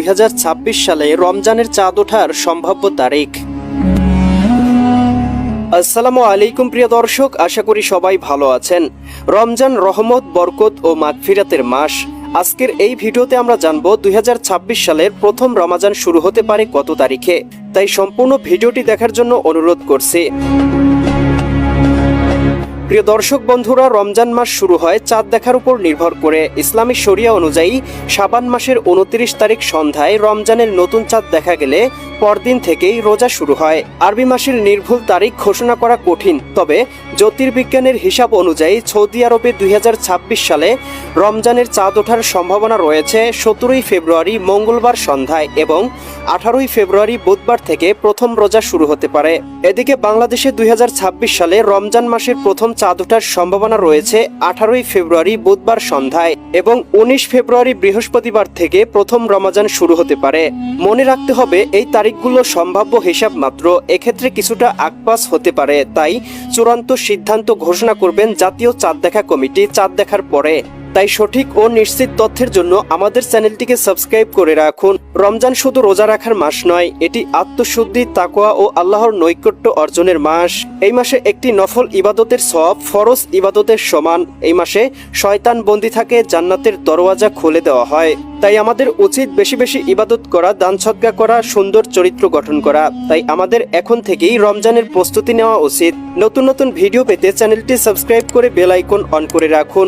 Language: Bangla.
2026 সালে রমজানের চাঁদ ওঠার সম্ভাব্য তারিখ। আসসালামু আলাইকুম প্রিয় দর্শক, আশা করি সবাই ভালো আছেন। রমজান রহমত, বরকত ও মাগফিরাতের মাস। আজকের এই ভিডিওতে আমরা জানবো 2026 সালের প্রথম রমজান শুরু হতে পারে কত তারিখে। তাই সম্পূর্ণ ভিডিওটি দেখার জন্য অনুরোধ করছি। প্রিয় দর্শক বন্ধুরা, রমজান মাস শুরু হয় চাঁদ দেখার উপর নির্ভর করে। ইসলামী শরিয়া অনুযায়ী শাবান মাসের 29 তারিখ সন্ধ্যায় রমজানের নতুন চাঁদ দেখা গেলে পরদিন থেকেই রোজা শুরু হয়। আরবি মাসের নির্ভুল তারিখ ঘোষণা করা কঠিন, তবে জ্যোতির্বিজ্ঞানের হিসাব অনুযায়ী সৌদি আরবে 2026 সালে রমজানের চাঁদ ওঠার সম্ভাবনা রয়েছে 17 ফেব্রুয়ারি মঙ্গলবার সন্ধ্যায় এবং 18 ফেব্রুয়ারি বুধবার থেকে প্রথম রোজা শুরু হতে পারে। এদিকে বাংলাদেশে 2026 সালে রমজান মাসের প্রথম চাঁদ ওঠার সম্ভাবনা রয়েছে 18 ফেব্রুয়ারি বুধবার সন্ধ্যায় এবং 19 ফেব্রুয়ারি বৃহস্পতিবার থেকে প্রথম রমজান শুরু হতে পারে। মনে রাখতে হবে, এই তারিখগুলো সম্ভাব্য হিসাব মাত্র, এক্ষেত্রে কিছুটা আকপাস হতে পারে। তাই চূড়ান্ত সিদ্ধান্ত ঘোষণা করবেন জাতীয় চাঁদ দেখা কমিটি চাঁদ দেখার পরে। তাই সঠিক ও নিশ্চিত তথ্যের জন্য আমাদের চ্যানেলটিকে সাবস্ক্রাইব করে রাখুন। রমজান শুধু রোজা রাখার মাস নয়, এটি আত্মশুদ্ধি, তাকওয়া ও আল্লাহর নৈকট্য অর্জনের মাস। এই মাসে একটি নফল ইবাদতের সওয়াব ফরজ ইবাদতের সমান। এই মাসে শয়তান বন্দী থাকে, জান্নাতের দরওয়াজা খুলে দেওয়া হয়। তাই আমাদের উচিত বেশি বেশি ইবাদত করা, দান সদকা করা, সুন্দর চরিত্র গঠন করা। তাই আমাদের এখন থেকেই রমজানের প্রস্তুতি নেওয়া উচিত। নতুন নতুন ভিডিও পেতে চ্যানেলটি সাবস্ক্রাইব করে বেল আইকন অন করে রাখুন।